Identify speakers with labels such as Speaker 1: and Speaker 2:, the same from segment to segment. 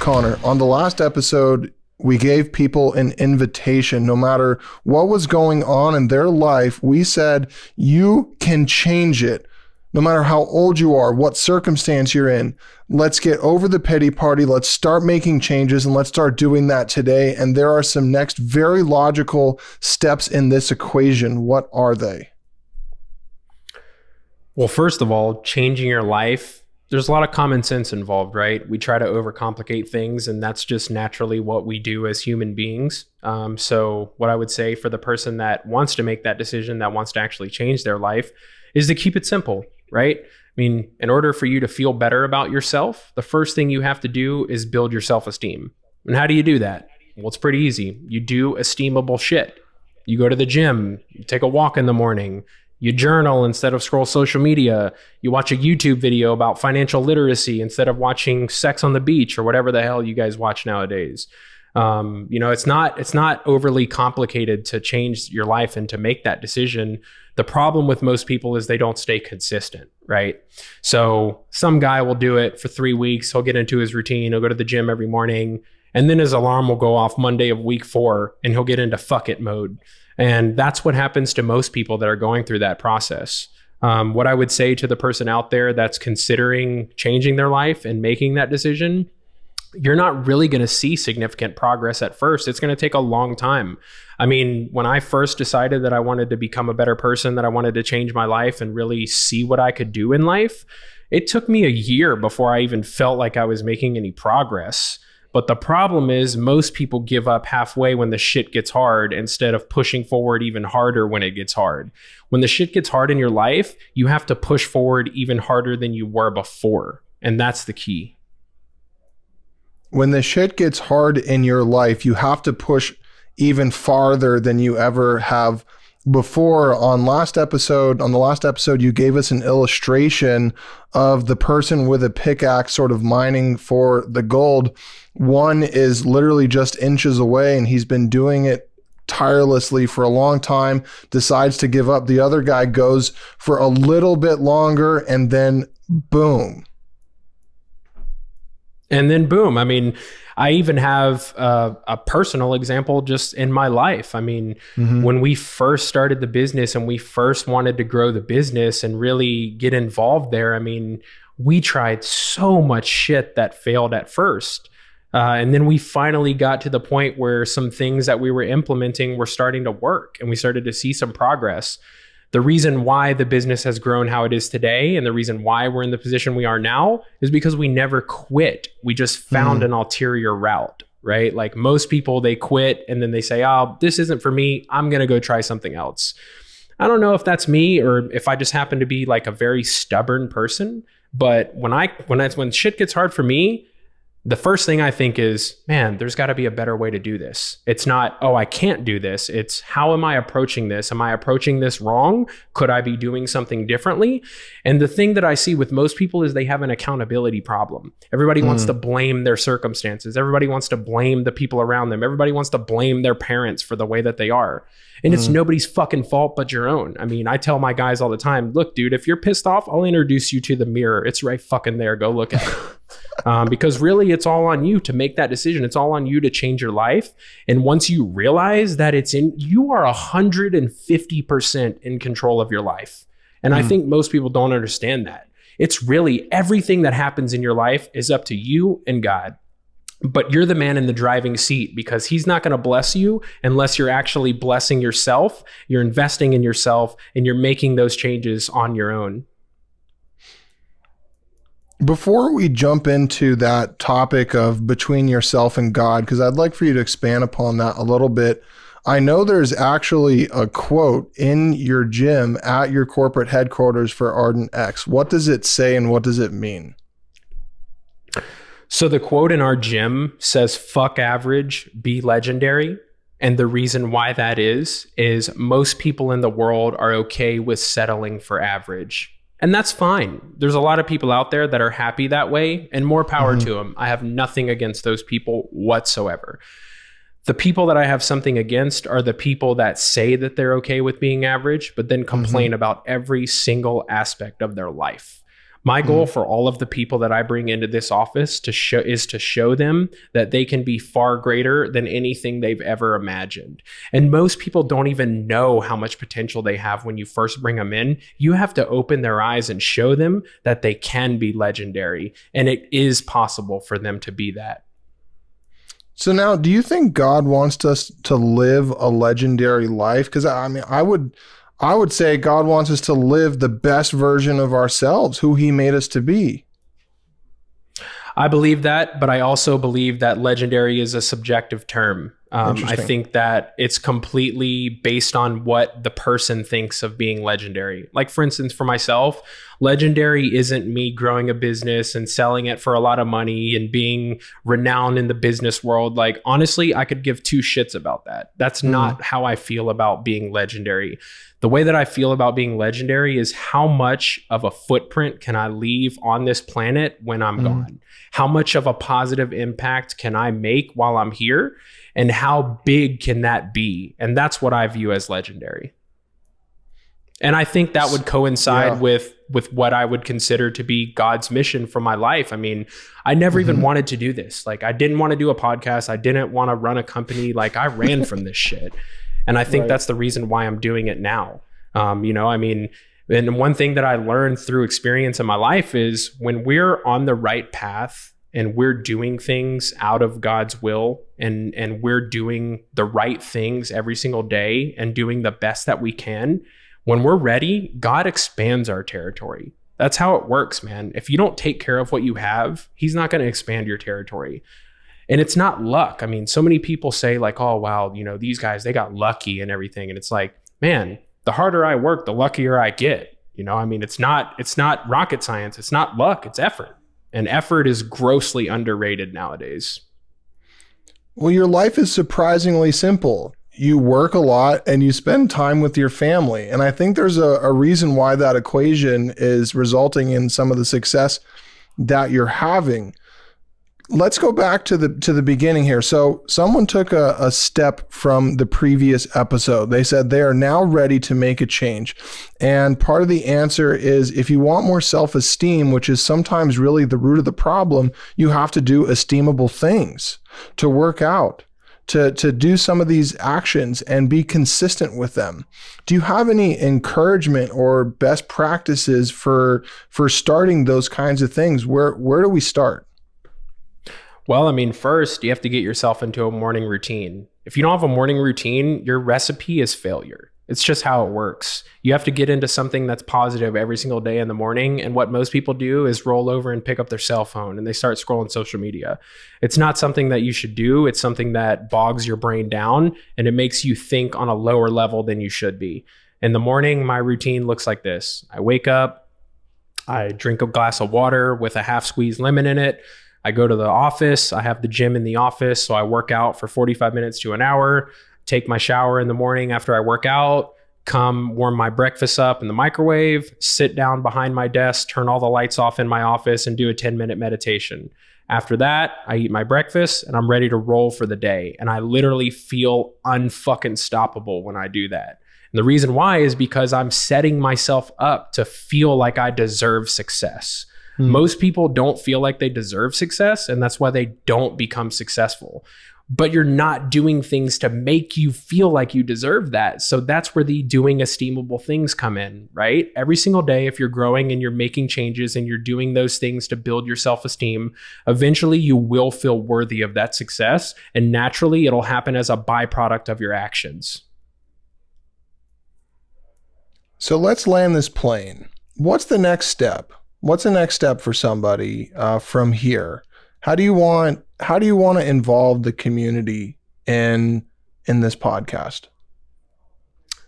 Speaker 1: Connor, on the last episode, we gave people an invitation. No matter what was going on in their life, we said, you can change it. No matter how old you are, what circumstance you're in, let's get over the pity party. Let's start making changes, and let's start doing that today. And there are some next very logical steps in this equation. What are they?
Speaker 2: Well, first of all, changing your life, there's a lot of common sense involved, right? We try to overcomplicate things, and that's just naturally what we do as human beings. So what I would say for the person that wants to make that decision, that wants to actually change their life, is to keep it simple, right? I mean, in order for you to feel better about yourself, the first thing you have to do is build your self-esteem. And how do you do that? Well, it's pretty easy. You do esteemable shit. You go to the gym, you take a walk in the morning, you journal instead of scroll social media. You watch a YouTube video about financial literacy instead of watching Sex on the Beach or whatever the hell you guys watch nowadays. It's not overly complicated to change your life and to make that decision. The problem with most people is they don't stay consistent, right? So some guy will do it for 3 weeks. He'll get into his routine. He'll go to the gym every morning, and then his alarm will go off Monday of week 4, and he'll get into fuck it mode. And that's what happens to most people that are going through that process. What I would say to the person out there that's considering changing their life and making that decision, you're not really going to see significant progress at first. It's going to take a long time. I mean, when I first decided that I wanted to become a better person, that I wanted to change my life and really see what I could do in life, it took me a year before I even felt like I was making any progress. But the problem is most people give up halfway when the shit gets hard instead of pushing forward even harder when it gets hard. When the shit gets hard in your life, you have to push forward even harder than you were before. And that's the key.
Speaker 1: When the shit gets hard in your life, you have to push even farther than you ever have before. On the last episode, you gave us an illustration of the person with a pickaxe sort of mining for the gold. One is literally just inches away, and he's been doing it tirelessly for a long time, decides to give up. The other guy goes for a little bit longer, and then boom.
Speaker 2: And then boom. I mean, I even have a personal example just in my life. I mean, when we first started the business and we first wanted to grow the business and really get involved there, I mean, we tried so much shit that failed at first. And then we finally got to the point where some things that we were implementing were starting to work, and we started to see some progress. The reason why the business has grown how it is today, and the reason why we're in the position we are now, is because we never quit. We just found an ulterior route, right? Like most people, they quit and then they say, oh, this isn't for me. I'm going to go try something else. I don't know if that's me or if I just happen to be like a very stubborn person. But when shit gets hard for me, the first thing I think is, man, there's got to be a better way to do this. It's not, oh, I can't do this. It's, how am I approaching this? Am I approaching this wrong? Could I be doing something differently? And the thing that I see with most people is they have an accountability problem. Everybody wants to blame their circumstances. Everybody wants to blame the people around them. Everybody wants to blame their parents for the way that they are. And it's nobody's fucking fault but your own. I mean, I tell my guys all the time, look, dude, if you're pissed off, I'll introduce you to the mirror. It's right fucking there. Go look at it. Because really, it's all on you to make that decision. It's all on you to change your life. And once you realize that you are 150% in control of your life. And I think most people don't understand that. It's really everything that happens in your life is up to you and God. But you're the man in the driving seat, because he's not going to bless you unless you're actually blessing yourself. You're investing in yourself and you're making those changes on your own.
Speaker 1: Before we jump into that topic of between yourself and God, because I'd like for you to expand upon that a little bit. I know there's actually a quote in your gym at your corporate headquarters for Ardent X. What does it say and what does it mean?
Speaker 2: So the quote in our gym says, fuck average, be legendary. And the reason why that is most people in the world are okay with settling for average. And that's fine. There's a lot of people out there that are happy that way, and more power to them. I have nothing against those people whatsoever. The people that I have something against are the people that say that they're okay with being average, but then complain about every single aspect of their life. My goal for all of the people that I bring into this office is to show them that they can be far greater than anything they've ever imagined. And most people don't even know how much potential they have when you first bring them in. You have to open their eyes and show them that they can be legendary, and it is possible for them to be that.
Speaker 1: So now, do you think God wants us to live a legendary life? Because I would say God wants us to live the best version of ourselves, who he made us to be.
Speaker 2: I believe that, but I also believe that legendary is a subjective term. I think that it's completely based on what the person thinks of being legendary. Like, for instance, for myself, legendary isn't me growing a business and selling it for a lot of money and being renowned in the business world. Like, honestly, I could give two shits about that. That's not how I feel about being legendary. The way that I feel about being legendary is how much of a footprint can I leave on this planet when I'm gone? How much of a positive impact can I make while I'm here? And how big can that be? And that's what I view as legendary. And I think that would coincide with what I would consider to be God's mission for my life. I mean, I never even wanted to do this. Like, I didn't want to do a podcast. I didn't want to run a company. Like, I ran from this shit. And I think that's the reason why I'm doing it now. And one thing that I learned through experience in my life is when we're on the right path and we're doing things out of God's will, and we're doing the right things every single day and doing the best that we can, when we're ready, God expands our territory. That's how it works, man. If you don't take care of what you have, he's not going to expand your territory. And it's not luck. I mean, so many people say like, oh, wow, these guys, they got lucky and everything. And it's like, man, the harder I work, the luckier I get. It's not rocket science. It's not luck, it's effort. And effort is grossly underrated nowadays.
Speaker 1: Well, your life is surprisingly simple. You work a lot and you spend time with your family. And I think there's a reason why that equation is resulting in some of the success that you're having. Let's go back to the beginning here. So someone took a step from the previous episode. They said they are now ready to make a change. And part of the answer is, if you want more self-esteem, which is sometimes really the root of the problem, you have to do esteemable things, to work out, to do some of these actions and be consistent with them. Do you have any encouragement or best practices for starting those kinds of things? Where do we start?
Speaker 2: Well, first, you have to get yourself into a morning routine. If you don't have a morning routine, your recipe is failure. It's just how it works. You have to get into something that's positive every single day in the morning. And what most people do is roll over and pick up their cell phone and they start scrolling social media. It's not something that you should do. It's something that bogs your brain down and it makes you think on a lower level than you should be. In the morning, my routine looks like this. I wake up, I drink a glass of water with a half squeezed lemon in it. I go to the office. I have the gym in the office. So I work out for 45 minutes to an hour, take my shower in the morning after I work out, come warm my breakfast up in the microwave, sit down behind my desk, turn all the lights off in my office and do a 10-minute meditation. After that, I eat my breakfast and I'm ready to roll for the day. And I literally feel unfucking stoppable when I do that. And the reason why is because I'm setting myself up to feel like I deserve success. Most people don't feel like they deserve success, and that's why they don't become successful. But you're not doing things to make you feel like you deserve that. So that's where the doing esteemable things come in, right? Every single day, if you're growing and you're making changes and you're doing those things to build your self-esteem, eventually you will feel worthy of that success. And naturally, it'll happen as a byproduct of your actions.
Speaker 1: So let's land this plane. What's the next step? What's the next step for somebody from here? How do you want to involve the community in this podcast?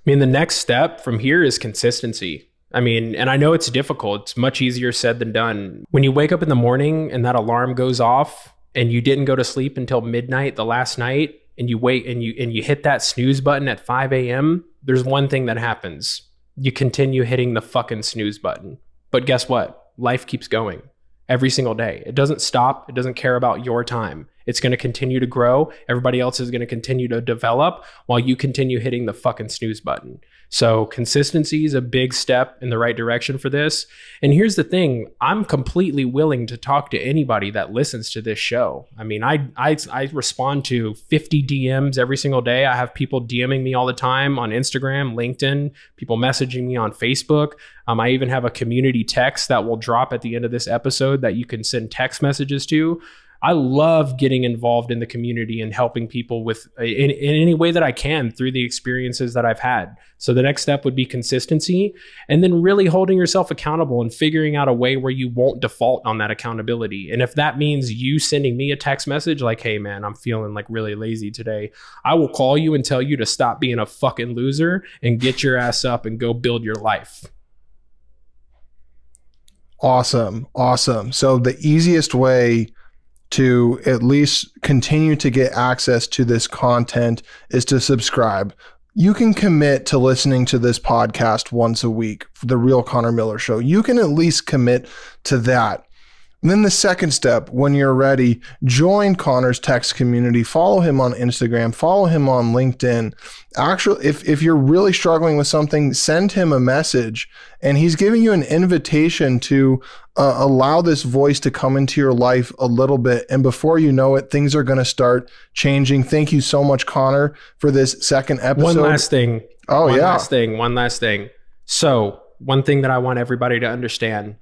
Speaker 2: The next step from here is consistency. And I know it's difficult. It's much easier said than done. When you wake up in the morning and that alarm goes off and you didn't go to sleep until midnight the last night, and you wait and you hit that snooze button at 5 a.m., there's one thing that happens. You continue hitting the fucking snooze button. But guess what? Life keeps going every single day. It doesn't stop. It doesn't care about your time. It's going to continue to grow. Everybody else is going to continue to develop while you continue hitting the fucking snooze button. So consistency is a big step in the right direction for this. And here's the thing, I'm completely willing to talk to anybody that listens to this show. I mean, I respond to 50 DMs every single day. I have people DMing me all the time on Instagram, LinkedIn, people messaging me on Facebook. I even have a community text that will drop at the end of this episode that you can send text messages to. I love getting involved in the community and helping people with in any way that I can through the experiences that I've had. So the next step would be consistency, and then really holding yourself accountable and figuring out a way where you won't default on that accountability. And if that means you sending me a text message like, hey man, I'm feeling like really lazy today, I will call you and tell you to stop being a fucking loser and get your ass up and go build your life.
Speaker 1: Awesome. So the easiest way to at least continue to get access to this content is to subscribe. You can commit to listening to this podcast once a week, The Real Connor Miller Show. You can at least commit to that. And then the second step, when you're ready, join Connor's text community, follow him on Instagram, follow him on LinkedIn. Actually, if you're really struggling with something, send him a message, and he's giving you an invitation to allow this voice to come into your life a little bit. And before you know it, things are going to start changing. Thank you so much, Connor, for this second episode.
Speaker 2: One last thing.
Speaker 1: One
Speaker 2: last thing. So one thing that I want everybody to understand,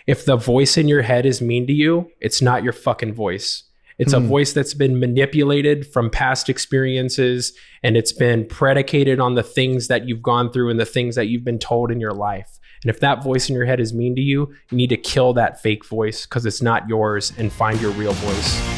Speaker 2: if the voice in your head is mean to you, it's not your fucking voice. It's a voice that's been manipulated from past experiences, and it's been predicated on the things that you've gone through and the things that you've been told in your life. And if that voice in your head is mean to you, you need to kill that fake voice because it's not yours and find your real voice.